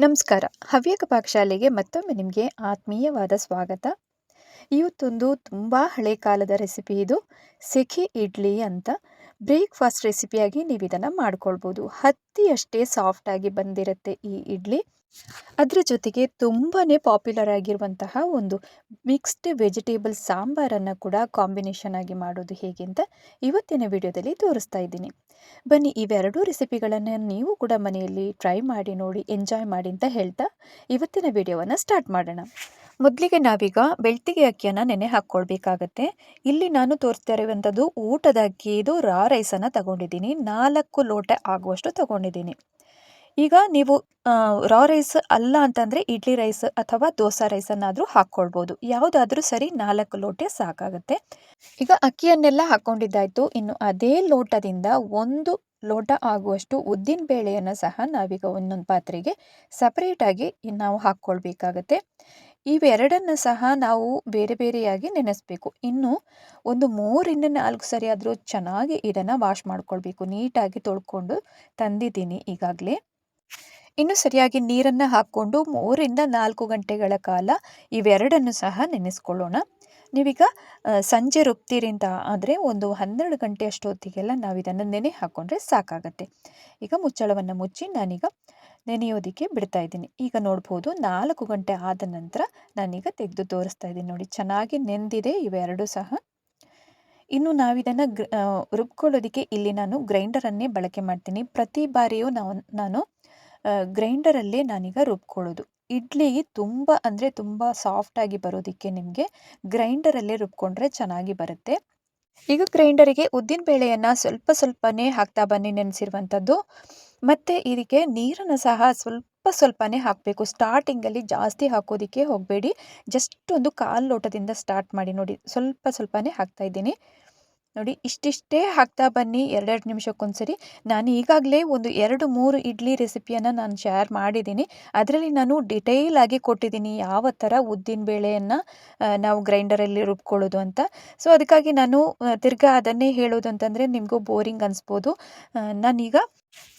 ನಮಸ್ಕಾರ. ಹವ್ಯಕ ಪಾಕಶಾಲೆಗೆ ಮತ್ತೊಮ್ಮೆ ನಿಮಗೆ ಆತ್ಮೀಯವಾದ ಸ್ವಾಗತ. ಇವತ್ತೊಂದು ತುಂಬ ಹಳೆ ಕಾಲದ ರೆಸಿಪಿ ಇದು. ಸೆಖಿ ಇಡ್ಲಿ ಅಂತ. ಬ್ರೇಕ್ಫಾಸ್ಟ್ ರೆಸಿಪಿಯಾಗಿ ನೀವು ಇದನ್ನು ಮಾಡ್ಕೊಳ್ಬೋದು. ಹತ್ತಿಯಷ್ಟೇ ಸಾಫ್ಟಾಗಿ ಬಂದಿರುತ್ತೆ ಈ ಇಡ್ಲಿ. ಅದರ ಜೊತೆಗೆ ತುಂಬಾ ಪಾಪ್ಯುಲರ್ ಆಗಿರುವಂತಹ ಒಂದು ಮಿಕ್ಸ್ಡ್ ವೆಜಿಟೇಬಲ್ ಸಾಂಬಾರನ್ನು ಕೂಡ ಕಾಂಬಿನೇಷನ್ ಆಗಿ ಮಾಡೋದು ಹೇಗೆ ಅಂತ ಇವತ್ತಿನ ವಿಡಿಯೋದಲ್ಲಿ ತೋರಿಸ್ತಾ ಇದ್ದೀನಿ. ಬನ್ನಿ, ಇವೆರಡೂ ರೆಸಿಪಿಗಳನ್ನು ನೀವು ಕೂಡ ಮನೆಯಲ್ಲಿ ಟ್ರೈ ಮಾಡಿ ನೋಡಿ, ಎಂಜಾಯ್ ಮಾಡಿ ಅಂತ ಹೇಳ್ತಾ ಇವತ್ತಿನ ವಿಡಿಯೋವನ್ನು ಸ್ಟಾರ್ಟ್ ಮಾಡೋಣ. ಮೊದಲಿಗೆ ನಾವೀಗ ಬೆಳ್ತಿಗೆ ಅಕ್ಕಿಯನ್ನು ನೆನೆ ಹಾಕ್ಕೊಳ್ಬೇಕಾಗತ್ತೆ. ಇಲ್ಲಿ ನಾನು ತೋರಿಸ್ತಾ ಇರುವಂಥದ್ದು ಊಟದ ಅಕ್ಕಿ. ಇದು ರಾ ರೈಸನ್ನು ತಗೊಂಡಿದ್ದೀನಿ. 4 ಲೋಟ ಆಗುವಷ್ಟು ತಗೊಂಡಿದ್ದೀನಿ. ಈಗ ನೀವು ರಾ ರೈಸ್ ಅಲ್ಲ ಅಂತಂದರೆ ಇಡ್ಲಿ ರೈಸ್ ಅಥವಾ ದೋಸೆ ರೈಸನ್ನಾದರೂ ಹಾಕ್ಕೊಳ್ಬೋದು. ಯಾವುದಾದ್ರೂ ಸರಿ, 4 ಲೋಟ ಸಾಕಾಗುತ್ತೆ. ಈಗ ಅಕ್ಕಿಯನ್ನೆಲ್ಲ ಹಾಕ್ಕೊಂಡಿದ್ದಾಯಿತು. ಇನ್ನು ಅದೇ ಲೋಟದಿಂದ 1 ಲೋಟ ಆಗುವಷ್ಟು ಉದ್ದಿನ ಬೇಳೆಯನ್ನು ಸಹ ನಾವೀಗ ಒಂದೊಂದು ಪಾತ್ರೆಗೆ ಸಪ್ರೇಟಾಗಿ ನಾವು ಹಾಕ್ಕೊಳ್ಬೇಕಾಗತ್ತೆ. ಇವೆರಡನ್ನು ಸಹ ನಾವು ಬೇರೆ ಬೇರೆಯಾಗಿ ನೆನೆಸಬೇಕು. ಇನ್ನು ಒಂದು 3 4 ಸರಿ ಆದರೂ ಚೆನ್ನಾಗಿ ಇದನ್ನು ವಾಶ್ ಮಾಡ್ಕೊಳ್ಬೇಕು. ನೀಟಾಗಿ ತೊಳ್ಕೊಂಡು ತಂದಿದ್ದೀನಿ ಈಗಾಗಲೇ. ಇನ್ನು ಸರಿಯಾಗಿ ನೀರನ್ನು ಹಾಕ್ಕೊಂಡು 3 4 ಗಂಟೆಗಳ ಕಾಲ ಇವೆರಡನ್ನು ಸಹ ನೆನೆಸ್ಕೊಳ್ಳೋಣ. ನೀವೀಗ ಸಂಜೆ ರುಬ್ತೀರಿ ಅಂತ ಆದರೆ ಒಂದು 12 ಗಂಟೆ ಅಷ್ಟೊತ್ತಿಗೆಲ್ಲ ನಾವು ಇದನ್ನು ನೆನೆ ಹಾಕ್ಕೊಂಡ್ರೆ ಸಾಕಾಗತ್ತೆ. ಈಗ ಮುಚ್ಚಳವನ್ನು ಮುಚ್ಚಿ ನಾನೀಗ ನೆನೆಯೋದಕ್ಕೆ ಬಿಡ್ತಾ ಇದ್ದೀನಿ. ಈಗ ನೋಡ್ಬೋದು 4 ಗಂಟೆ ಆದ ನಂತರ ನಾನೀಗ ತೆಗೆದು ತೋರಿಸ್ತಾ ಇದ್ದೀನಿ. ನೋಡಿ, ಚೆನ್ನಾಗಿ ನೆಂದಿದೆ ಇವೆರಡೂ ಸಹ. ಇನ್ನು ನಾವಿದನ್ನು ರುಬ್ಕೊಳ್ಳೋದಕ್ಕೆ ಇಲ್ಲಿ ನಾನು ಗ್ರೈಂಡರನ್ನೇ ಬಳಕೆ ಮಾಡ್ತೀನಿ. ಪ್ರತಿ ಬಾರಿಯೂ ನಾನು ಗ್ರೈಂಡರಲ್ಲೇ ನಾನೀಗ ರುಬ್ಕೊಳ್ಳೋದು. ಇಡ್ಲಿ ತುಂಬ ಅಂದರೆ ತುಂಬ ಸಾಫ್ಟಾಗಿ ಬರೋದಕ್ಕೆ ನಿಮಗೆ ಗ್ರೈಂಡರಲ್ಲೇ ರುಬ್ಕೊಂಡ್ರೆ ಚೆನ್ನಾಗಿ ಬರುತ್ತೆ. ಈಗ ಗ್ರೈಂಡರಿಗೆ ಉದ್ದಿನ ಬೇಳೆಯನ್ನು ಸ್ವಲ್ಪ ಸ್ವಲ್ಪನೇ ಹಾಕ್ತಾ ಬನ್ನಿ, ನೆನೆಸಿರುವಂಥದ್ದು. ಮತ್ತು ಇದಕ್ಕೆ ನೀರನ್ನು ಸಹ ಸ್ವಲ್ಪನೇ ಹಾಕಬೇಕು. ಸ್ಟಾರ್ಟಿಂಗಲ್ಲಿ ಜಾಸ್ತಿ ಹಾಕೋದಕ್ಕೆ ಹೋಗಬೇಡಿ. ಜಸ್ಟ್ ಒಂದು 1/4 ಲೋಟದಿಂದ ಸ್ಟಾರ್ಟ್ ಮಾಡಿ. ನೋಡಿ, ಸ್ವಲ್ಪನೇ ಹಾಕ್ತಾ ಇದ್ದೀನಿ. ನೋಡಿ, ಇಷ್ಟಿಷ್ಟೇ ಹಾಕ್ತಾ ಬನ್ನಿ 2 ನಿಮಿಷಕ್ಕೊಂದ್ಸರಿ. ನಾನು ಈಗಾಗಲೇ ಒಂದು 2-3 ಇಡ್ಲಿ ರೆಸಿಪಿಯನ್ನು ನಾನು ಶೇರ್ ಮಾಡಿದ್ದೀನಿ. ಅದರಲ್ಲಿ ನಾನು ಡಿಟೇಲ್ ಆಗಿ ಕೊಟ್ಟಿದ್ದೀನಿ ಯಾವ ಥರ ಉದ್ದಿನ ಬೇಳೆಯನ್ನು ನಾವು ಗ್ರೈಂಡರಲ್ಲಿ ರುಬ್ಕೊಳ್ಳೋದು ಅಂತ. ಸೊ ಅದಕ್ಕಾಗಿ ನಾನು ತಿರ್ಗಾ ಅದನ್ನೇ ಹೇಳೋದು ಅಂತಂದರೆ ನಿಮಗೂ ಬೋರಿಂಗ್ ಅನಿಸ್ಬೋದು. ನಾನೀಗ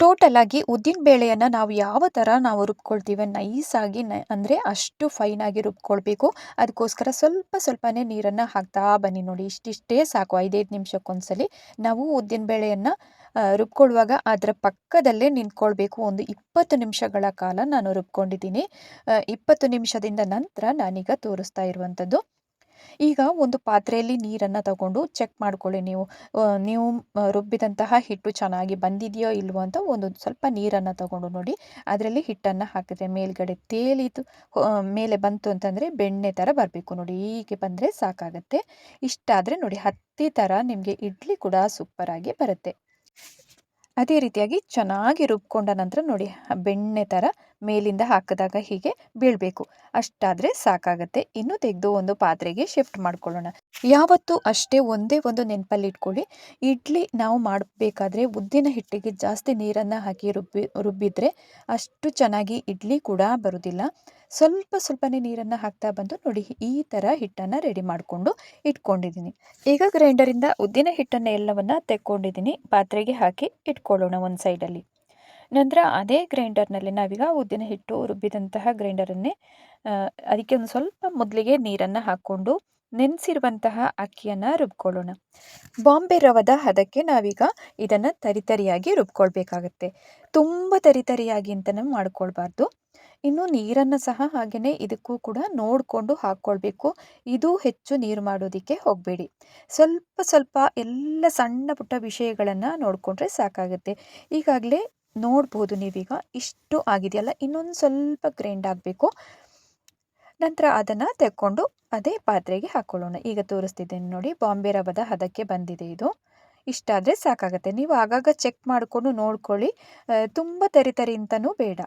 ಟೋಟಲಾಗಿ ಉದ್ದಿನ ಬೇಳೆಯನ್ನು ನಾವು ಯಾವ ಥರ ನಾವು ರುಬ್ಕೊಳ್ತೀವಿ, ನೈಸಾಗಿ ಅಂದರೆ ಅಷ್ಟು ಫೈನಾಗಿ ರುಬ್ಕೊಳ್ಬೇಕು. ಅದಕ್ಕೋಸ್ಕರ ಸ್ವಲ್ಪನೇ ನೀರನ್ನು ಹಾಕ್ತಾ ಬನ್ನಿ. ನೋಡಿ, ಇಷ್ಟಿಷ್ಟೇ ಸಾಕು. 5-5 ನಿಮಿಷಕ್ಕೊಂದ್ಸಲಿ ನಾವು ಉದ್ದಿನ ಬೇಳೆಯನ್ನು ರುಬ್ಕೊಳ್ಳುವಾಗ ಅದರ ಪಕ್ಕದಲ್ಲೇ ನಿಂತ್ಕೊಳ್ಬೇಕು. ಒಂದು 20 ನಿಮಿಷಗಳ ಕಾಲ ನಾನು ರುಬ್ಕೊಂಡಿದ್ದೀನಿ. 20 ನಿಮಿಷದಿಂದ ನಂತರ ನಾನೀಗ ತೋರಿಸ್ತಾ ಇರುವಂಥದ್ದು. ಈಗ ಒಂದು ಪಾತ್ರೆಯಲ್ಲಿ ನೀರನ್ನು ತಗೊಂಡು ಚೆಕ್ ಮಾಡ್ಕೊಳ್ಳಿ. ನೀವು ರುಬ್ಬಿದಂತಹ ಹಿಟ್ಟು ಚೆನ್ನಾಗಿ ಬಂದಿದೆಯೋ ಇಲ್ವೋ ಅಂತ ಒಂದು ಸ್ವಲ್ಪ ನೀರನ್ನು ತಗೊಂಡು ನೋಡಿ, ಅದರಲ್ಲಿ ಹಿಟ್ಟನ್ನು ಹಾಕಿದ್ರೆ ಮೇಲ್ಗಡೆ ತೇಲಿತು ಮೇಲೆ ಬಂತು ಅಂತಂದರೆ ಬೆಣ್ಣೆ ಥರ ಬರಬೇಕು. ನೋಡಿ, ಹೀಗೆ ಬಂದರೆ ಸಾಕಾಗತ್ತೆ. ಇಷ್ಟಾದರೆ ನೋಡಿ, ಹತ್ತಿ ಥರ ನಿಮಗೆ ಇಡ್ಲಿ ಕೂಡ ಸೂಪರಾಗಿ ಬರುತ್ತೆ. ಅದೇ ರೀತಿಯಾಗಿ ಚೆನ್ನಾಗಿ ರುಬ್ಕೊಂಡ ನಂತರ ನೋಡಿ, ಬೆಣ್ಣೆ ಥರ ಮೇಲಿಂದ ಹಾಕಿದಾಗ ಹೀಗೆ ಬೀಳಬೇಕು. ಅಷ್ಟಾದರೆ ಸಾಕಾಗತ್ತೆ. ಇನ್ನು ತೆಗೆದು ಒಂದು ಪಾತ್ರೆಗೆ ಶಿಫ್ಟ್ ಮಾಡ್ಕೊಳ್ಳೋಣ. ಯಾವತ್ತೂ ಅಷ್ಟೇ ಒಂದೇ ಒಂದು ನೆನಪಲ್ಲಿ ಇಟ್ಕೊಳ್ಳಿ, ಇಡ್ಲಿ ನಾವು ಮಾಡಬೇಕಾದ್ರೆ ಉದ್ದಿನ ಹಿಟ್ಟಿಗೆ ಜಾಸ್ತಿ ನೀರನ್ನು ಹಾಕಿ ರುಬ್ಬಿದ್ರೆ ಅಷ್ಟು ಚೆನ್ನಾಗಿ ಇಡ್ಲಿ ಕೂಡ ಬರೋದಿಲ್ಲ. ಸ್ವಲ್ಪನೇ ನೀರನ್ನು ಹಾಕ್ತಾ ಬಂದು ನೋಡಿ, ಈ ಥರ ಹಿಟ್ಟನ್ನು ರೆಡಿ ಮಾಡಿಕೊಂಡು ಇಟ್ಕೊಂಡಿದ್ದೀನಿ. ಈಗ ಗ್ರೈಂಡರಿಂದ ಉದ್ದಿನ ಹಿಟ್ಟನ್ನು ಎಲ್ಲವನ್ನು ತೆಕ್ಕೊಂಡಿದ್ದೀನಿ. ಪಾತ್ರೆಗೆ ಹಾಕಿ ಇಟ್ಕೊಳ್ಳೋಣ ಒಂದು ಸೈಡಲ್ಲಿ. ನಂತರ ಅದೇ ಗ್ರೈಂಡರ್ನಲ್ಲಿ ನಾವೀಗ ಉದ್ದಿನ ಹಿಟ್ಟು ರುಬ್ಬಿದಂತಹ ಗ್ರೈಂಡರನ್ನೇ ಅದಕ್ಕೆ ಒಂದು ಸ್ವಲ್ಪ ಮೊದಲಿಗೆ ನೀರನ್ನು ಹಾಕ್ಕೊಂಡು ನೆನೆಸಿರುವಂತಹ ಅಕ್ಕಿಯನ್ನು ರುಬ್ಕೊಳ್ಳೋಣ. ಬಾಂಬೆ ರವದ ಹದಕ್ಕೆ ನಾವೀಗ ಇದನ್ನು ತರಿಯಾಗಿ ರುಬ್ಕೊಳ್ಬೇಕಾಗತ್ತೆ. ತುಂಬ ತರಿಯಾಗಿ ಅಂತಲೂ ಮಾಡ್ಕೊಳ್ಬಾರ್ದು. ಇನ್ನು ನೀರನ್ನು ಸಹ ಹಾಗೆಯೇ ಇದಕ್ಕೂ ಕೂಡ ನೋಡಿಕೊಂಡು ಹಾಕ್ಕೊಳ್ಬೇಕು. ಇದು ಹೆಚ್ಚು ನೀರು ಮಾಡೋದಕ್ಕೆ ಹೋಗಬೇಡಿ. ಸ್ವಲ್ಪ ಎಲ್ಲ ಸಣ್ಣ ಪುಟ್ಟ ವಿಷಯಗಳನ್ನು ನೋಡಿಕೊಂಡ್ರೆ ಸಾಕಾಗುತ್ತೆ. ಈಗಾಗಲೇ ನೋಡ್ಬೋದು ನೀವೀಗ ಇಷ್ಟು ಆಗಿದೆಯಲ್ಲ, ಇನ್ನೊಂದು ಸ್ವಲ್ಪ ಗ್ರೈಂಡ್ ಆಗಬೇಕು. ನಂತರ ಅದನ್ನು ತೆಕ್ಕೊಂಡು ಅದೇ ಪಾತ್ರೆಗೆ ಹಾಕ್ಕೊಳ್ಳೋಣ. ಈಗ ತೋರಿಸ್ತಿದ್ದೇನೆ ನೋಡಿ, ಬಾಂಬೆ ರವದ ಹದಕ್ಕೆ ಬಂದಿದೆ ಇದು. ಇಷ್ಟಾದರೆ ಸಾಕಾಗುತ್ತೆ. ನೀವು ಆಗಾಗ ಚೆಕ್ ಮಾಡಿಕೊಂಡು ನೋಡ್ಕೊಳ್ಳಿ. ತುಂಬ ತರಿ ಅಂತಲೂ ಬೇಡ.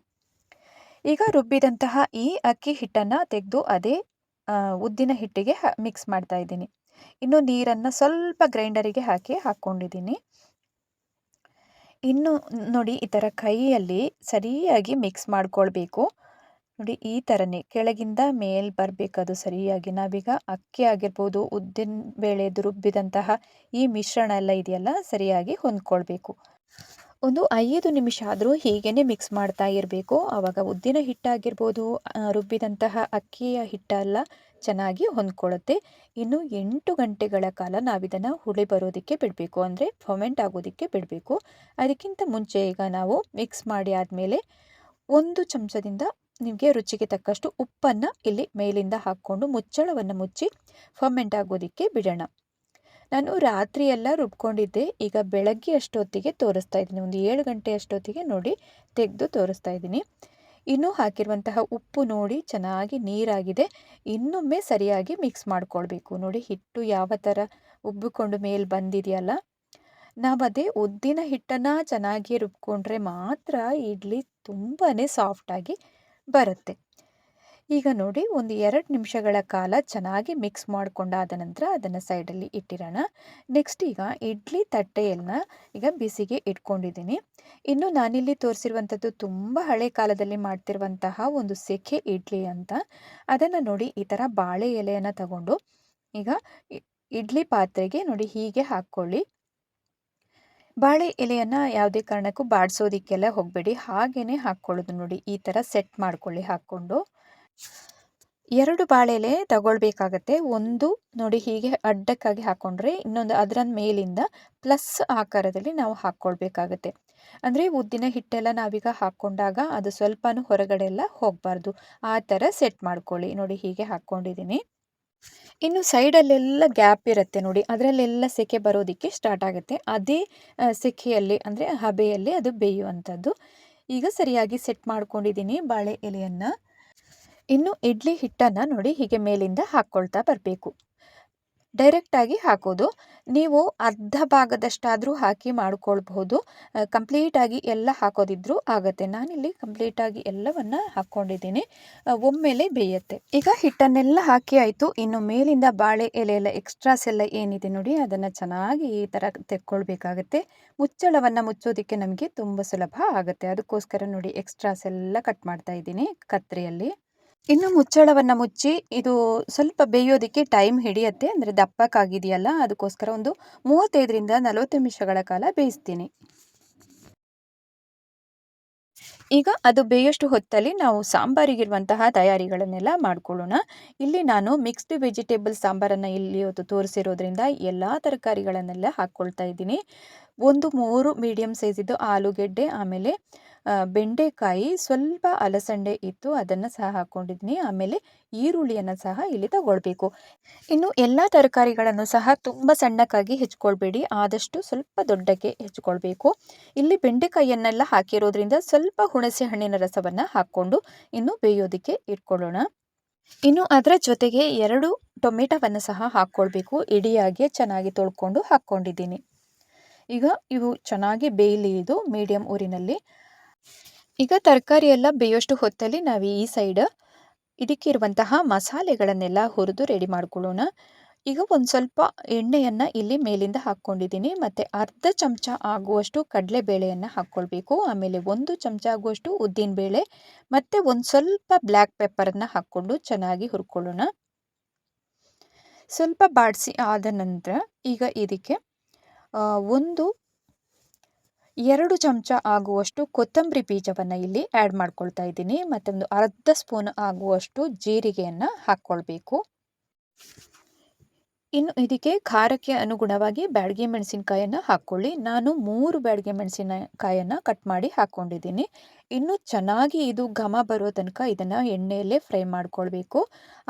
ಈಗ ರುಬ್ಬಿದಂತಹ ಈ ಅಕ್ಕಿ ಹಿಟ್ಟನ್ನು ತೆಗೆದು ಅದೇ ಉದ್ದಿನ ಹಿಟ್ಟಿಗೆ ಮಿಕ್ಸ್ ಮಾಡ್ತಾ ಇದ್ದೀನಿ. ಇನ್ನು ನೀರನ್ನು ಸ್ವಲ್ಪ ಗ್ರೈಂಡರಿಗೆ ಹಾಕ್ಕೊಂಡಿದ್ದೀನಿ. ಇನ್ನು ನೋಡಿ, ಈ ಥರ ಕೈಯಲ್ಲಿ ಸರಿಯಾಗಿ ಮಿಕ್ಸ್ ಮಾಡ್ಕೊಳ್ಬೇಕು. ನೋಡಿ, ಈ ಥರನೇ ಕೆಳಗಿಂದ ಮೇಲೆ ಬರಬೇಕದು ಸರಿಯಾಗಿ. ನಾವೀಗ ಅಕ್ಕಿ ಆಗಿರ್ಬೋದು, ಉದ್ದಿನ ಬೇಳೆದು ರುಬ್ಬಿದಂತಹ ಈ ಮಿಶ್ರಣ ಎಲ್ಲ ಇದೆಯಲ್ಲ, ಸರಿಯಾಗಿ ಹೊಂದ್ಕೊಳ್ಬೇಕು. ಒಂದು 5 ನಿಮಿಷ ಆದರೂ ಹೀಗೇ ಮಿಕ್ಸ್ ಮಾಡ್ತಾ ಇರಬೇಕು. ಆವಾಗ ಉದ್ದಿನ ಹಿಟ್ಟಾಗಿರ್ಬೋದು, ರುಬ್ಬಿದಂತಹ ಅಕ್ಕಿಯ ಹಿಟ್ಟೆಲ್ಲ ಚೆನ್ನಾಗಿ ಹೊಂದ್ಕೊಳ್ಳುತ್ತೆ. ಇನ್ನು 8 ಗಂಟೆಗಳ ಕಾಲ ನಾವಿದನ್ನು ಹುಳಿ ಬರೋದಕ್ಕೆ ಬಿಡಬೇಕು, ಅಂದರೆ ಫರ್ಮೆಂಟ್ ಆಗೋದಕ್ಕೆ ಬಿಡಬೇಕು. ಅದಕ್ಕಿಂತ ಮುಂಚೆ ಈಗ ನಾವು ಮಿಕ್ಸ್ ಮಾಡಿ ಆದಮೇಲೆ 1 ಚಮಚದಿಂದ ನಿಮಗೆ ರುಚಿಗೆ ತಕ್ಕಷ್ಟು ಉಪ್ಪನ್ನು ಇಲ್ಲಿ ಮೇಲಿಂದ ಹಾಕ್ಕೊಂಡು ಮುಚ್ಚಳವನ್ನು ಮುಚ್ಚಿ ಫರ್ಮೆಂಟ್ ಆಗೋದಕ್ಕೆ ಬಿಡೋಣ. ನಾನು ರಾತ್ರಿ ಎಲ್ಲ ರುಬ್ಕೊಂಡಿದ್ದೆ. ಈಗ ಬೆಳಗ್ಗೆ ಅಷ್ಟೊತ್ತಿಗೆ ತೋರಿಸ್ತಾ ಇದ್ದೀನಿ. ಒಂದು 7 ಗಂಟೆ ಅಷ್ಟೊತ್ತಿಗೆ ನೋಡಿ ತೆಗೆದು ತೋರಿಸ್ತಾ ಇದ್ದೀನಿ. ಇನ್ನೂ ಹಾಕಿರುವಂತಹ ಉಪ್ಪು ನೋಡಿ ಚೆನ್ನಾಗಿ ನೀರಾಗಿದೆ. ಇನ್ನೊಮ್ಮೆ ಸರಿಯಾಗಿ ಮಿಕ್ಸ್ ಮಾಡ್ಕೊಳ್ಬೇಕು. ನೋಡಿ ಹಿಟ್ಟು ಯಾವ ಥರ ಉಬ್ಬಿಕೊಂಡು ಮೇಲೆ ಬಂದಿದೆಯಲ್ಲ. ನಾವದೇ ಉದ್ದಿನ ಹಿಟ್ಟನ್ನು ಚೆನ್ನಾಗಿ ರುಬ್ಕೊಂಡ್ರೆ ಮಾತ್ರ ಇಡ್ಲಿ ತುಂಬಾ ಸಾಫ್ಟಾಗಿ ಬರುತ್ತೆ. ಈಗ ನೋಡಿ ಒಂದು 2 ನಿಮಿಷಗಳ ಕಾಲ ಚೆನ್ನಾಗಿ ಮಿಕ್ಸ್ ಮಾಡಿಕೊಂಡಾದ ನಂತರ ಅದನ್ನು ಸೈಡಲ್ಲಿ ಇಟ್ಟಿರೋಣ. ನೆಕ್ಸ್ಟ್ ಈಗ ಇಡ್ಲಿ ತಟ್ಟೆಯನ್ನು ಈಗ ಬಿಸಿಗೆ ಇಟ್ಕೊಂಡಿದ್ದೀನಿ. ಇನ್ನು ನಾನಿಲ್ಲಿ ತೋರಿಸಿರುವಂಥದ್ದು ತುಂಬ ಹಳೆ ಕಾಲದಲ್ಲಿ ಮಾಡ್ತಿರುವಂತಹ ಒಂದು ಸೆಕೆ ಇಡ್ಲಿ ಅಂತ. ಅದನ್ನು ನೋಡಿ ಈ ಥರ ಬಾಳೆ ಎಲೆಯನ್ನು ತಗೊಂಡು ಈಗ ಇಡ್ಲಿ ಪಾತ್ರೆಗೆ ನೋಡಿ ಹೀಗೆ ಹಾಕ್ಕೊಳ್ಳಿ. ಬಾಳೆ ಎಲೆಯನ್ನು ಯಾವುದೇ ಕಾರಣಕ್ಕೂ ಬಾಡಿಸೋದಕ್ಕೆಲ್ಲ ಹೋಗಬೇಡಿ, ಹಾಗೇ ಹಾಕ್ಕೊಳ್ಳೋದು. ನೋಡಿ ಈ ಥರ ಸೆಟ್ ಮಾಡ್ಕೊಳ್ಳಿ ಹಾಕ್ಕೊಂಡು. 2 ಬಾಳೆ ಎಲೆ ತಗೊಳ್ಬೇಕಾಗತ್ತೆ. ಒಂದು ನೋಡಿ ಹೀಗೆ ಅಡ್ಡಕ್ಕಾಗಿ ಹಾಕ್ಕೊಂಡ್ರೆ, ಇನ್ನೊಂದು ಅದರ ಮೇಲಿಂದ ಪ್ಲಸ್ ಆಕಾರದಲ್ಲಿ ನಾವು ಹಾಕ್ಕೊಳ್ಬೇಕಾಗತ್ತೆ. ಅಂದರೆ ಉದ್ದಿನ ಹಿಟ್ಟೆಲ್ಲ ನಾವೀಗ ಹಾಕ್ಕೊಂಡಾಗ ಅದು ಸ್ವಲ್ಪನೂ ಹೊರಗಡೆ ಎಲ್ಲ ಹೋಗಬಾರ್ದು. ಆ ಥರ ಸೆಟ್ ಮಾಡ್ಕೊಳ್ಳಿ. ನೋಡಿ ಹೀಗೆ ಹಾಕ್ಕೊಂಡಿದ್ದೀನಿ. ಇನ್ನು ಸೈಡಲ್ಲೆಲ್ಲ ಗ್ಯಾಪ್ ಇರುತ್ತೆ ನೋಡಿ, ಅದರಲ್ಲೆಲ್ಲ ಸೆಕೆ ಬರೋದಕ್ಕೆ ಸ್ಟಾರ್ಟ್ ಆಗುತ್ತೆ. ಅದೇ ಸೆಕೆಯಲ್ಲಿ ಅಂದರೆ ಹಬೆಯಲ್ಲಿ ಅದು ಬೇಯುವಂಥದ್ದು. ಈಗ ಸರಿಯಾಗಿ ಸೆಟ್ ಮಾಡ್ಕೊಂಡಿದ್ದೀನಿ ಬಾಳೆ ಎಲೆಯನ್ನು. ಇನ್ನು ಇಡ್ಲಿ ಹಿಟ್ಟನ್ನು ನೋಡಿ ಹೀಗೆ ಮೇಲಿಂದ ಹಾಕ್ಕೊಳ್ತಾ ಬರಬೇಕು. ಡೈರೆಕ್ಟಾಗಿ ಹಾಕೋದು. ನೀವು ಅರ್ಧ ಭಾಗದಷ್ಟಾದರೂ ಹಾಕಿ ಮಾಡ್ಕೊಳ್ಬಹುದು. ಕಂಪ್ಲೀಟಾಗಿ ಎಲ್ಲ ಹಾಕೋದಿದ್ರೂ ಆಗುತ್ತೆ. ನಾನಿಲ್ಲಿ ಕಂಪ್ಲೀಟಾಗಿ ಎಲ್ಲವನ್ನು ಹಾಕ್ಕೊಂಡಿದ್ದೀನಿ. ಒಮ್ಮೆಲೆ ಬೇಯುತ್ತೆ. ಈಗ ಹಿಟ್ಟನ್ನೆಲ್ಲ ಹಾಕಿ ಆಯಿತು. ಇನ್ನು ಮೇಲಿಂದ ಬಾಳೆ ಎಲೆ ಎಲ್ಲ ಎಕ್ಸ್ಟ್ರಾಸ್ ಎಲ್ಲ ಏನಿದೆ ನೋಡಿ, ಅದನ್ನು ಚೆನ್ನಾಗಿ ಈ ಥರ ತೆಕ್ಕೊಳ್ಬೇಕಾಗತ್ತೆ. ಮುಚ್ಚಳವನ್ನು ಮುಚ್ಚೋದಕ್ಕೆ ನಮಗೆ ತುಂಬ ಸುಲಭ ಆಗುತ್ತೆ. ಅದಕ್ಕೋಸ್ಕರ ನೋಡಿ ಎಕ್ಸ್ಟ್ರಾಸ್ ಎಲ್ಲ ಕಟ್ ಮಾಡ್ತಾ ಇದ್ದೀನಿ ಕತ್ತರಿಯಲ್ಲಿ. ಇನ್ನು ಮುಚ್ಚಳವನ್ನು ಮುಚ್ಚಿ ಇದು ಸ್ವಲ್ಪ ಬೇಯೋದಕ್ಕೆ ಟೈಮ್ ಹಿಡಿಯುತ್ತೆ. ಅಂದರೆ ದಪ್ಪಕ್ಕಾಗಿದೆಯಲ್ಲ, ಅದಕ್ಕೋಸ್ಕರ ಒಂದು 35ರಿಂದ 40 ನಿಮಿಷಗಳ ಕಾಲ ಬೇಯಿಸ್ತೀನಿ. ಈಗ ಅದು ಬೇಯೋಷ್ಟು ಹೊತ್ತಲ್ಲಿ ನಾವು ಸಾಂಬಾರಿಗಿರುವಂತಹ ತಯಾರಿಗಳನ್ನೆಲ್ಲ ಮಾಡ್ಕೊಳ್ಳೋಣ. ಇಲ್ಲಿ ನಾನು ಮಿಕ್ಸ್ಡ್ ವೆಜಿಟೇಬಲ್ ಸಾಂಬಾರನ್ನು ಇಲ್ಲಿ ಇವತ್ತು ತೋರಿಸಿರೋದ್ರಿಂದ ಎಲ್ಲ ತರಕಾರಿಗಳನ್ನೆಲ್ಲ ಹಾಕ್ಕೊಳ್ತಾ ಇದ್ದೀನಿ. ಒಂದು 3 ಮೀಡಿಯಮ್ ಸೈಜಿದ್ದು ಆಲೂಗೆಡ್ಡೆ, ಆಮೇಲೆ ಬೆಂಡೆಕಾಯಿ, ಸ್ವಲ್ಪ ಅಲಸಂಡೆ ಇತ್ತು ಅದನ್ನು ಸಹ ಹಾಕ್ಕೊಂಡಿದ್ದೀನಿ. ಆಮೇಲೆ ಈರುಳ್ಳಿಯನ್ನು ಸಹ ಇಲ್ಲಿ ತಗೊಳ್ಬೇಕು. ಇನ್ನು ಎಲ್ಲ ತರಕಾರಿಗಳನ್ನು ಸಹ ತುಂಬ ಸಣ್ಣಕ್ಕಾಗಿ ಹೆಚ್ಕೊಳ್ಬೇಡಿ, ಆದಷ್ಟು ಸ್ವಲ್ಪ ದೊಡ್ಡಕ್ಕೆ ಹೆಚ್ಕೊಳ್ಬೇಕು. ಇಲ್ಲಿ ಬೆಂಡೆಕಾಯಿಯನ್ನೆಲ್ಲ ಹಾಕಿರೋದ್ರಿಂದ ಸ್ವಲ್ಪ ಹುಣಸೆ ಹಣ್ಣಿನ ರಸವನ್ನು ಹಾಕ್ಕೊಂಡು ಇನ್ನು ಬೇಯೋದಕ್ಕೆ ಇಟ್ಕೊಳ್ಳೋಣ. ಇನ್ನು ಅದರ ಜೊತೆಗೆ 2 ಟೊಮೆಟೊವನ್ನು ಸಹ ಹಾಕ್ಕೊಳ್ಬೇಕು. ಇಡಿಯಾಗಿ ಚೆನ್ನಾಗಿ ತೊಳ್ಕೊಂಡು ಹಾಕ್ಕೊಂಡಿದ್ದೀನಿ. ಈಗ ಇವು ಚೆನ್ನಾಗಿ ಬೇಯಲಿ, ಇದು ಮೀಡಿಯಂ ಊರಿನಲ್ಲಿ. ಈಗ ತರಕಾರಿ ಎಲ್ಲ ಬೇಯೋಷ್ಟು ಹೊತ್ತಲ್ಲಿ ನಾವು ಈ ಸೈಡ್ ಇದಕ್ಕಿರುವಂತಹ ಮಸಾಲೆಗಳನ್ನೆಲ್ಲ ಹುರಿದು ರೆಡಿ ಮಾಡ್ಕೊಳ್ಳೋಣ. ಈಗ ಒಂದು ಸ್ವಲ್ಪ ಎಣ್ಣೆಯನ್ನು ಇಲ್ಲಿ ಮೇಲಿಂದ ಹಾಕ್ಕೊಂಡಿದ್ದೀನಿ. ಮತ್ತು ಅರ್ಧ ಚಮಚ ಆಗುವಷ್ಟು ಕಡಲೆಬೇಳೆಯನ್ನು ಹಾಕ್ಕೊಳ್ಬೇಕು. ಆಮೇಲೆ 1 ಚಮಚ ಆಗುವಷ್ಟು ಉದ್ದಿನಬೇಳೆ ಮತ್ತು ಒಂದು ಸ್ವಲ್ಪ ಬ್ಲ್ಯಾಕ್ ಪೆಪ್ಪರನ್ನು ಹಾಕ್ಕೊಂಡು ಚೆನ್ನಾಗಿ ಹುರ್ಕೊಳ್ಳೋಣ. ಸ್ವಲ್ಪ ಬಾಡಿಸಿ ಆದ ನಂತರ ಈಗ ಇದಕ್ಕೆ 2 ಚಮಚ ಆಗುವಷ್ಟು ಕೊತ್ತಂಬರಿ ಬೀಜವನ್ನು ಇಲ್ಲಿ ಆ್ಯಡ್ ಮಾಡ್ಕೊಳ್ತಾ ಇದ್ದೀನಿ. ಮತ್ತು ಒಂದು ಅರ್ಧ ಸ್ಪೂನ್ ಆಗುವಷ್ಟು ಜೀರಿಗೆಯನ್ನು ಹಾಕ್ಕೊಳ್ಬೇಕು. ಇನ್ನು ಇದಕ್ಕೆ ಖಾರಕ್ಕೆ ಅನುಗುಣವಾಗಿ ಬ್ಯಾಡಗಿ ಮೆಣಸಿನಕಾಯನ್ನು ಹಾಕ್ಕೊಳ್ಳಿ. ನಾನು 3 ಬ್ಯಾಡಗಿ ಮೆಣಸಿನಕಾಯನ್ನು ಕಟ್ ಮಾಡಿ ಹಾಕ್ಕೊಂಡಿದ್ದೀನಿ. ಇನ್ನು ಚೆನ್ನಾಗಿ ಇದು ಘಮ ಬರೋ ತನಕ ಇದನ್ನು ಎಣ್ಣೆಯಲ್ಲೇ ಫ್ರೈ ಮಾಡ್ಕೊಳ್ಬೇಕು.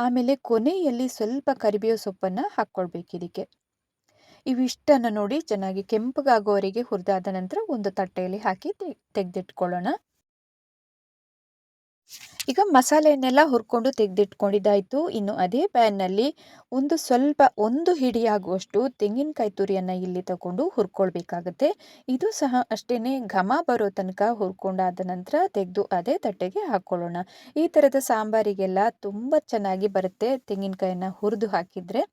ಆಮೇಲೆ ಕೊನೆಯಲ್ಲಿ ಸ್ವಲ್ಪ ಕರಿಬೇವು ಸೊಪ್ಪನ್ನು ಹಾಕ್ಕೊಳ್ಬೇಕು ಇದಕ್ಕೆ. ಇವಿಷ್ಟನ್ನು ನೋಡಿ ಚೆನ್ನಾಗಿ ಕೆಂಪಗಾಗೋವರೆಗೆ ಹುರಿದಾದ ನಂತರ ಒಂದು ತಟ್ಟೆಯಲ್ಲಿ ಹಾಕಿ ತೆಗೆದಿಟ್ಕೊಳ್ಳೋಣ. ಈಗ ಮಸಾಲೆಯನ್ನೆಲ್ಲ ಹುರ್ಕೊಂಡು ತೆಗೆದಿಟ್ಕೊಂಡಿದ್ದಾಯಿತು. ಇನ್ನು ಅದೇ ಪ್ಯಾನ್ನಲ್ಲಿ ಒಂದು ಹಿಡಿಯಾಗುವಷ್ಟು ತೆಂಗಿನಕಾಯಿ ತುರಿಯನ್ನು ಇಲ್ಲಿ ತಗೊಂಡು ಹುರ್ಕೊಳ್ಬೇಕಾಗತ್ತೆ. ಇದು ಸಹ ಅಷ್ಟೇ ಘಮ ಬರೋ ತನಕ ಹುರ್ಕೊಂಡಾದ ನಂತರ ತೆಗೆದು ಅದೇ ತಟ್ಟೆಗೆ ಹಾಕ್ಕೊಳ್ಳೋಣ. ಈ ಥರದ ಸಾಂಬಾರಿಗೆಲ್ಲ ತುಂಬ ಚೆನ್ನಾಗಿ ಬರುತ್ತೆ ತೆಂಗಿನಕಾಯನ್ನು ಹುರಿದು ಹಾಕಿದರೆ.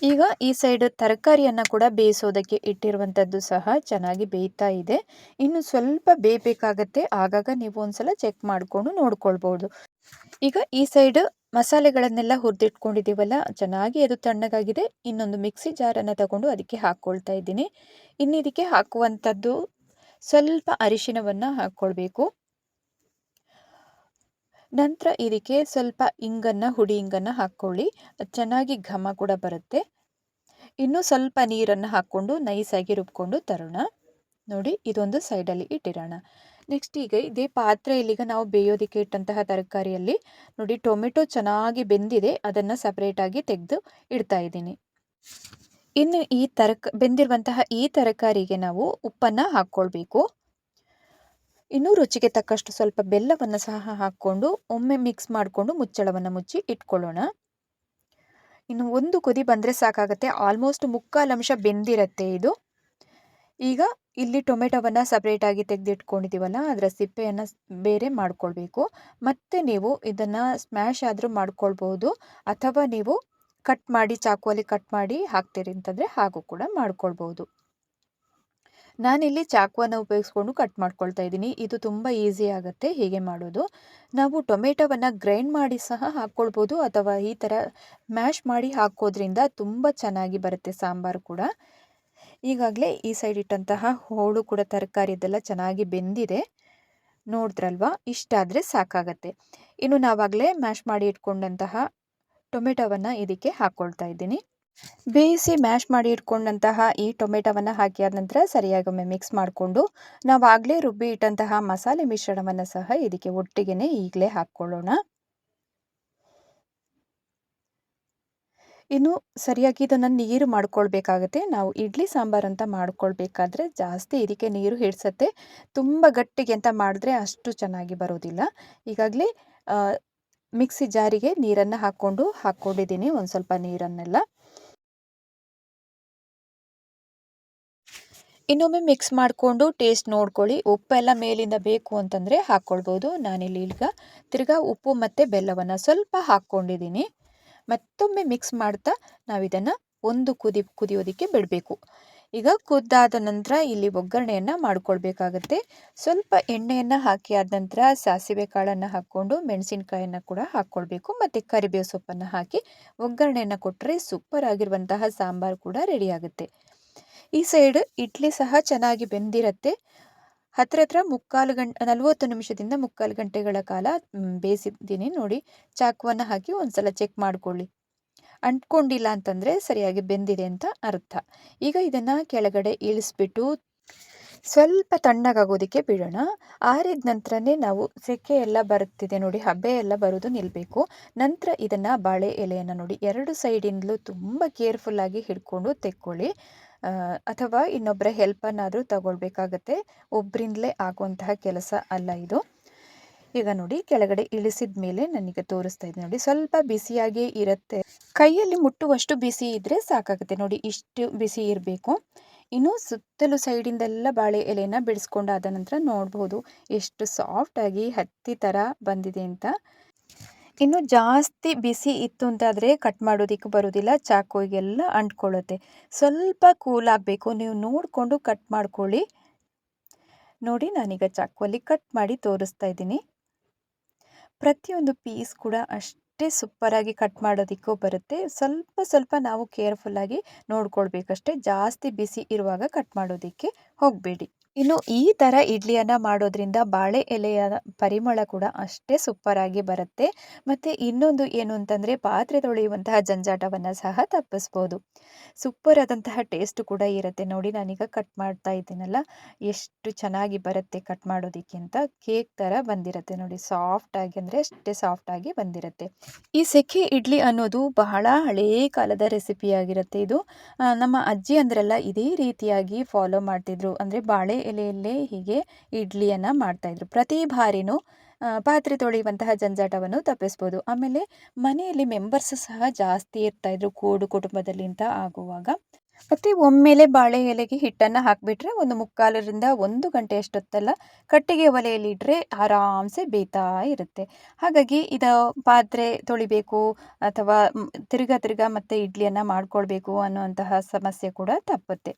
ಈಗ ಈ ಸೈಡ್ ತರಕಾರಿಯನ್ನು ಕೂಡ ಬೇಯಿಸೋದಕ್ಕೆ ಇಟ್ಟಿರುವಂಥದ್ದು ಸಹ ಚೆನ್ನಾಗಿ ಬೇಯ್ತಾ ಇದೆ. ಇನ್ನು ಸ್ವಲ್ಪ ಬೇಯಬೇಕಾಗತ್ತೆ. ಆಗಾಗ ನೀವು ಒಂದ್ಸಲ ಚೆಕ್ ಮಾಡಿಕೊಂಡು ನೋಡ್ಕೊಳ್ಬೋದು. ಈಗ ಈ ಸೈಡ್ ಮಸಾಲೆಗಳನ್ನೆಲ್ಲ ಹುರಿದಿಟ್ಕೊಂಡಿದ್ದೀವಲ್ಲ, ಚೆನ್ನಾಗಿ ಅದು ತಣ್ಣಗಾಗಿದೆ. ಇನ್ನೊಂದು ಮಿಕ್ಸಿ ಜಾರನ್ನು ತಗೊಂಡು ಅದಕ್ಕೆ ಹಾಕ್ಕೊಳ್ತಾ ಇದ್ದೀನಿ. ಇನ್ನು ಇದಕ್ಕೆ ಹಾಕುವಂಥದ್ದು ಸ್ವಲ್ಪ ಅರಿಶಿನವನ್ನು ಹಾಕ್ಕೊಳ್ಬೇಕು. ನಂತರ ಇದಕ್ಕೆ ಸ್ವಲ್ಪ ಹುಡಿ ಇಂಗನ್ನು ಹಾಕ್ಕೊಳ್ಳಿ, ಚೆನ್ನಾಗಿ ಘಮ ಕೂಡ ಬರುತ್ತೆ. ಇನ್ನು ಸ್ವಲ್ಪ ನೀರನ್ನು ಹಾಕ್ಕೊಂಡು ನೈಸಾಗಿ ರುಬ್ಕೊಂಡು ತರೋಣ. ನೋಡಿ, ಇದೊಂದು ಸೈಡಲ್ಲಿ ಇಟ್ಟಿರೋಣ. ನೆಕ್ಸ್ಟ್ ಈಗ ಇದೇ ಪಾತ್ರೆಯಲ್ಲಿ ನಾವು ಬೇಯೋದಕ್ಕೆ ಇಟ್ಟಂತಹ ತರಕಾರಿಯಲ್ಲಿ ನೋಡಿ ಟೊಮೆಟೊ ಚೆನ್ನಾಗಿ ಬೆಂದಿದೆ, ಅದನ್ನು ಸಪ್ರೇಟಾಗಿ ತೆಗೆದು ಇಡ್ತಾ ಇದ್ದೀನಿ. ಇನ್ನು ಈ ಬೆಂದಿರುವಂತಹ ಈ ತರಕಾರಿಗೆ ನಾವು ಉಪ್ಪನ್ನು ಹಾಕ್ಕೊಳ್ಬೇಕು. ಇನ್ನು ರುಚಿಗೆ ತಕ್ಕಷ್ಟು ಸ್ವಲ್ಪ ಬೆಲ್ಲವನ್ನು ಸಹ ಹಾಕ್ಕೊಂಡು ಒಮ್ಮೆ ಮಿಕ್ಸ್ ಮಾಡಿಕೊಂಡು ಮುಚ್ಚಳವನ್ನು ಮುಚ್ಚಿ ಇಟ್ಕೊಳ್ಳೋಣ. ಇನ್ನು ಒಂದು ಕುದಿ ಬಂದರೆ ಸಾಕಾಗುತ್ತೆ. ಆಲ್ಮೋಸ್ಟ್ 3/4 ಅಂಶ ಬೆಂದಿರುತ್ತೆ ಇದು. ಈಗ ಇಲ್ಲಿ ಟೊಮೆಟೊವನ್ನು ಸಪ್ರೇಟಾಗಿ ತೆಗೆದಿಟ್ಕೊಂಡಿದ್ದೀವಲ್ಲ, ಅದರ ಸಿಪ್ಪೆಯನ್ನು ಬೇರೆ ಮಾಡ್ಕೊಳ್ಬೇಕು. ಮತ್ತು ನೀವು ಇದನ್ನು ಸ್ಮ್ಯಾಶ್ ಆದರೂ ಮಾಡ್ಕೊಳ್ಬೋದು, ಅಥವಾ ನೀವು ಕಟ್ ಮಾಡಿ ಚಾಕುವಲ್ಲಿ ಕಟ್ ಮಾಡಿ ಹಾಕ್ತೀರಿ ಅಂತಂದರೆ ಹಾಗೂ ಕೂಡ ಮಾಡ್ಕೊಳ್ಬೋದು. ನಾನಿಲ್ಲಿ ಚಾಕುವನ್ನು ಉಪಯೋಗಿಸ್ಕೊಂಡು ಕಟ್ ಮಾಡ್ಕೊಳ್ತಾ ಇದ್ದೀನಿ. ಇದು ತುಂಬ ಈಸಿ ಆಗುತ್ತೆ ಹೀಗೆ ಮಾಡೋದು. ನಾವು ಟೊಮೆಟೊವನ್ನು ಗ್ರೈಂಡ್ ಮಾಡಿ ಸಹ ಹಾಕ್ಕೊಳ್ಬೋದು, ಅಥವಾ ಈ ಥರ ಮ್ಯಾಶ್ ಮಾಡಿ ಹಾಕೋದ್ರಿಂದ ತುಂಬ ಚೆನ್ನಾಗಿ ಬರುತ್ತೆ ಸಾಂಬಾರು ಕೂಡ. ಈಗಾಗಲೇ ಈ ಸೈಡ್ ಇಟ್ಟಂತಹ ಹೋಳು ಕೂಡ ತರಕಾರಿ ಇದೆಲ್ಲ ಚೆನ್ನಾಗಿ ಬೆಂದಿದೆ, ನೋಡಿದ್ರಲ್ವಾ? ಇಷ್ಟಾದರೆ ಸಾಕಾಗತ್ತೆ. ಇನ್ನು ನಾವಾಗಲೇ ಮ್ಯಾಶ್ ಮಾಡಿ ಇಟ್ಕೊಂಡಂತಹ ಟೊಮೆಟೊವನ್ನು ಇದಕ್ಕೆ ಹಾಕ್ಕೊಳ್ತಾ ಇದ್ದೀನಿ. ಬೇಯಿಸಿ ಮ್ಯಾಶ್ ಮಾಡಿ ಇಟ್ಕೊಂಡಂತಹ ಈ ಟೊಮೆಟೊವನ್ನು ಹಾಕಿ ಆದ ನಂತರ ಸರಿಯಾಗಿ ಒಮ್ಮೆ ಮಿಕ್ಸ್ ಮಾಡಿಕೊಂಡು ನಾವಾಗಲೇ ರುಬ್ಬಿ ಇಟ್ಟಂತಹ ಮಸಾಲೆ ಮಿಶ್ರಣವನ್ನು ಸಹ ಇದಕ್ಕೆ ಒಟ್ಟಿಗೆ ಈಗಲೇ ಹಾಕ್ಕೊಳ್ಳೋಣ. ಇನ್ನು ಸರಿಯಾಗಿ ಇದನ್ನು ನೀರು ಮಾಡ್ಕೊಳ್ಬೇಕಾಗತ್ತೆ. ನಾವು ಇಡ್ಲಿ ಸಾಂಬಾರು ಅಂತ ಮಾಡ್ಕೊಳ್ಬೇಕಾದ್ರೆ ಜಾಸ್ತಿ ಇದಕ್ಕೆ ನೀರು ಹಿಡಿಸತ್ತೆ. ತುಂಬ ಗಟ್ಟಿಗೆ ಅಂತ ಮಾಡಿದ್ರೆ ಅಷ್ಟು ಚೆನ್ನಾಗಿ ಬರೋದಿಲ್ಲ. ಈಗಾಗಲೇ ಮಿಕ್ಸಿ ಜಾರಿಗೆ ನೀರನ್ನು ಹಾಕ್ಕೊಂಡಿದ್ದೀನಿ, ಒಂದು ಸ್ವಲ್ಪ ನೀರನ್ನೆಲ್ಲ. ಇನ್ನೊಮ್ಮೆ ಮಿಕ್ಸ್ ಮಾಡಿಕೊಂಡು ಟೇಸ್ಟ್ ನೋಡ್ಕೊಳ್ಳಿ. ಉಪ್ಪೆಲ್ಲ ಮೇಲಿಂದ ಬೇಕು ಅಂತಂದರೆ ಹಾಕ್ಕೊಳ್ಬೋದು. ನಾನಿಲ್ಲಿ ಈಗ ತಿರ್ಗಾ ಉಪ್ಪು ಮತ್ತು ಬೆಲ್ಲವನ್ನು ಸ್ವಲ್ಪ ಹಾಕ್ಕೊಂಡಿದ್ದೀನಿ. ಮತ್ತೊಮ್ಮೆ ಮಿಕ್ಸ್ ಮಾಡ್ತಾ ನಾವಿದನ್ನು ಒಂದು ಕುದಿಯೋದಕ್ಕೆ ಬಿಡಬೇಕು. ಈಗ ಕುದ್ದಾದ ನಂತರ ಇಲ್ಲಿ ಒಗ್ಗರಣೆಯನ್ನು ಮಾಡ್ಕೊಳ್ಬೇಕಾಗತ್ತೆ. ಸ್ವಲ್ಪ ಎಣ್ಣೆಯನ್ನು ಹಾಕಿ ಆದ ನಂತರ ಸಾಸಿವೆ ಕಾಳನ್ನು ಹಾಕ್ಕೊಂಡು ಮೆಣಸಿನಕಾಯನ್ನು ಕೂಡ ಹಾಕ್ಕೊಳ್ಬೇಕು, ಮತ್ತು ಕರಿಬೇವು ಸೊಪ್ಪನ್ನು ಹಾಕಿ ಒಗ್ಗರಣೆಯನ್ನು ಕೊಟ್ಟರೆ ಸೂಪರ್ ಆಗಿರುವಂತಹ ಸಾಂಬಾರು ಕೂಡ ರೆಡಿ ಆಗುತ್ತೆ. ಈ ಸೈಡ್ ಇಡ್ಲಿ ಸಹ ಚೆನ್ನಾಗಿ ಬೆಂದಿರುತ್ತೆ. ಹತ್ರ 40 ನಿಮಿಷದಿಂದ 3/4 ಗಂಟೆಗಳ ಕಾಲ ಬೇಯಿಸಿದ್ದೀನಿ. ನೋಡಿ, ಚಾಕುವನ್ನು ಹಾಕಿ ಒಂದ್ಸಲ ಚೆಕ್ ಮಾಡ್ಕೊಳ್ಳಿ. ಅಂಟ್ಕೊಂಡಿಲ್ಲ ಅಂತಂದರೆ ಸರಿಯಾಗಿ ಬೆಂದಿದೆ ಅಂತ ಅರ್ಥ. ಈಗ ಇದನ್ನು ಕೆಳಗಡೆ ಇಳಿಸ್ಬಿಟ್ಟು ಸ್ವಲ್ಪ ತಣ್ಣಗಾಗೋದಕ್ಕೆ ಬಿಡೋಣ. ಆರಿದ ನಂತರನೇ ನಾವು ಸೆಕೆ ಎಲ್ಲ ಬರುತ್ತಿದೆ ನೋಡಿ, ಹಬೆ ಎಲ್ಲ ಬರೋದು ನಿಲ್ಲಬೇಕು. ನಂತರ ಇದನ್ನು ಬಾಳೆ ಎಲೆಯನ್ನು ನೋಡಿ 2 ಸೈಡಿಂದಲೂ ತುಂಬ ಕೇರ್ಫುಲ್ಲಾಗಿ ಹಿಡ್ಕೊಂಡು ತೆಕ್ಕೊಳ್ಳಿ, ಅಥವಾ ಇನ್ನೊಬ್ಬರ ಹೆಲ್ಪನ್ನಾದರೂ ತಗೊಳ್ಬೇಕಾಗತ್ತೆ. ಒಬ್ಬರಿಂದಲೇ ಆಗುವಂತಹ ಕೆಲಸ ಅಲ್ಲ ಇದು. ಈಗ ನೋಡಿ, ಕೆಳಗಡೆ ಇಳಿಸಿದ ಮೇಲೆ ನಾನೀಗ ತೋರಿಸ್ತಾ ಇದ್ದೀನಿ ನೋಡಿ, ಸ್ವಲ್ಪ ಬಿಸಿಯಾಗಿ ಇರುತ್ತೆ. ಕೈಯಲ್ಲಿ ಮುಟ್ಟುವಷ್ಟು ಬಿಸಿ ಇದ್ದರೆ ಸಾಕಾಗುತ್ತೆ ನೋಡಿ, ಇಷ್ಟು ಬಿಸಿ ಇರಬೇಕು. ಇನ್ನು ಸುತ್ತಲೂ ಸೈಡಿಂದೆಲ್ಲ ಬಾಳೆ ಎಲೆನ ಬಿಡಿಸ್ಕೊಂಡಾದ ನಂತರ ನೋಡ್ಬೋದು ಎಷ್ಟು ಸಾಫ್ಟಾಗಿ ಹತ್ತಿ ಥರ ಬಂದಿದೆ ಅಂತ. ಇನ್ನು ಜಾಸ್ತಿ ಬಿಸಿ ಇತ್ತು ಅಂತಾದರೆ ಕಟ್ ಮಾಡೋದಕ್ಕೆ ಬರೋದಿಲ್ಲ, ಚಾಕುವಿಗೆಲ್ಲ ಅಂಟ್ಕೊಳ್ಳುತ್ತೆ. ಸ್ವಲ್ಪ ಕೂಲ್ ಆಗಬೇಕು, ನೀವು ನೋಡಿಕೊಂಡು ಕಟ್ ಮಾಡ್ಕೊಳ್ಳಿ. ನೋಡಿ, ನಾನೀಗ ಚಾಕುವಲ್ಲಿ ಕಟ್ ಮಾಡಿ ತೋರಿಸ್ತಾ ಇದ್ದೀನಿ. ಪ್ರತಿಯೊಂದು ಪೀಸ್ ಕೂಡ ಅಷ್ಟೇ ಸೂಪರಾಗಿ ಕಟ್ ಮಾಡೋದಕ್ಕೂ ಬರುತ್ತೆ. ಸ್ವಲ್ಪ ನಾವು ಕೇರ್ಫುಲ್ಲಾಗಿ ನೋಡ್ಕೊಳ್ಬೇಕಷ್ಟೇ, ಜಾಸ್ತಿ ಬಿಸಿ ಇರುವಾಗ ಕಟ್ ಮಾಡೋದಕ್ಕೆ ಹೋಗಬೇಡಿ. ಇನ್ನು ಈ ಥರ ಇಡ್ಲಿಯನ್ನು ಮಾಡೋದ್ರಿಂದ ಬಾಳೆ ಎಲೆಯ ಪರಿಮಳ ಕೂಡ ಅಷ್ಟೇ ಸೂಪರಾಗಿ ಬರುತ್ತೆ. ಮತ್ತು ಇನ್ನೊಂದು ಏನು ಅಂತಂದರೆ ಪಾತ್ರೆ ತೊಳೆಯುವಂತಹ ಜಂಜಾಟವನ್ನು ಸಹ ತಪ್ಪಿಸ್ಬೋದು. ಸೂಪರ್ ಆದಂತಹ ಟೇಸ್ಟ್ ಕೂಡ ಇರುತ್ತೆ. ನೋಡಿ, ನಾನೀಗ ಕಟ್ ಮಾಡ್ತಾ ಇದ್ದೀನಲ್ಲ, ಎಷ್ಟು ಚೆನ್ನಾಗಿ ಬರುತ್ತೆ ಕಟ್ ಮಾಡೋದಕ್ಕೆ ಅಂತ. ಕೇಕ್ ಥರ ಬಂದಿರುತ್ತೆ ನೋಡಿ, ಸಾಫ್ಟಾಗಿ ಅಂದರೆ ಅಷ್ಟೇ ಸಾಫ್ಟಾಗಿ ಬಂದಿರುತ್ತೆ. ಈ ಸೆಕೆ ಇಡ್ಲಿ ಅನ್ನೋದು ಬಹಳ ಹಳೆಯ ಕಾಲದ ರೆಸಿಪಿಯಾಗಿರುತ್ತೆ. ಇದು ನಮ್ಮ ಅಜ್ಜಿ ಅಂದ್ರೆಲ್ಲ ಇದೇ ರೀತಿಯಾಗಿ ಫಾಲೋ ಮಾಡ್ತಿದ್ರು. ಅಂದರೆ ಬಾಳೆ ಎಲೆಯಲ್ಲೇ ಹೀಗೆ ಇಡ್ಲಿಯನ್ನು ಮಾಡ್ತಾಯಿದ್ರು. ಪ್ರತಿ ಬಾರಿನೂ ಪಾತ್ರೆ ತೊಳೆಯುವಂತಹ ಜಂಜಾಟವನ್ನು ತಪ್ಪಿಸ್ಬೋದು. ಆಮೇಲೆ ಮನೆಯಲ್ಲಿ ಮೆಂಬರ್ಸ್ ಸಹ ಜಾಸ್ತಿ ಇರ್ತಾಯಿದ್ರು ಕೂಡು ಕುಟುಂಬದಲ್ಲಿ ಅಂತ ಆಗುವಾಗ. ಮತ್ತು ಒಮ್ಮೆಲೆ ಬಾಳೆ ಎಲೆಗೆ ಹಿಟ್ಟನ್ನು ಹಾಕಿಬಿಟ್ರೆ 1/4ರಿಂದ 1 ಗಂಟೆ ಅಷ್ಟೊತ್ತೆಲ್ಲ ಕಟ್ಟಿಗೆ ಒಲೆಯಲ್ಲಿ ಇಟ್ಟರೆ ಆರಾಮ್ಸೆ ಬೇಯ್ತಾ ಇರುತ್ತೆ. ಹಾಗಾಗಿ ಇದು ಪಾತ್ರೆ ತೊಳಿಬೇಕು ಅಥವಾ ತಿರ್ಗಾ ಮತ್ತೆ ಇಡ್ಲಿಯನ್ನು ಮಾಡ್ಕೊಳ್ಬೇಕು ಅನ್ನುವಂತಹ ಸಮಸ್ಯೆ ಕೂಡ ತಪ್ಪುತ್ತೆ.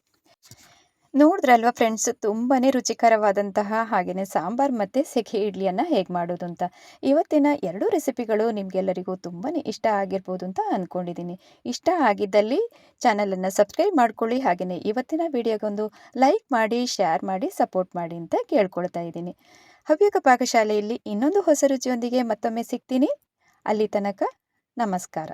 ನೋಡಿದ್ರಲ್ವಾ ಫ್ರೆಂಡ್ಸ್, ತುಂಬಾ ರುಚಿಕರವಾದಂತಹ ಹಾಗೆಯೇ ಸಾಂಬಾರ್ ಮತ್ತು ಸೆಕೆ ಇಡ್ಲಿಯನ್ನು ಹೇಗೆ ಮಾಡೋದು ಅಂತ. ಇವತ್ತಿನ ಎರಡೂ ರೆಸಿಪಿಗಳು ನಿಮಗೆಲ್ಲರಿಗೂ ತುಂಬಾ ಇಷ್ಟ ಆಗಿರ್ಬೋದು ಅಂತ ಅಂದ್ಕೊಂಡಿದ್ದೀನಿ. ಇಷ್ಟ ಆಗಿದ್ದಲ್ಲಿ ಚಾನಲನ್ನು ಸಬ್ಸ್ಕ್ರೈಬ್ ಮಾಡ್ಕೊಳ್ಳಿ, ಹಾಗೆಯೇ ಇವತ್ತಿನ ವಿಡಿಯೋಗೊಂದು ಲೈಕ್ ಮಾಡಿ, ಶೇರ್ ಮಾಡಿ, ಸಪೋರ್ಟ್ ಮಾಡಿ ಅಂತ ಕೇಳ್ಕೊಳ್ತಾ ಇದ್ದೀನಿ. ಹವ್ಯಕ ಪಾಕಶಾಲೆಯಲ್ಲಿ ಇನ್ನೊಂದು ಹೊಸ ರುಚಿಯೊಂದಿಗೆ ಮತ್ತೊಮ್ಮೆ ಸಿಗ್ತೀನಿ. ಅಲ್ಲಿ ತನಕ ನಮಸ್ಕಾರ.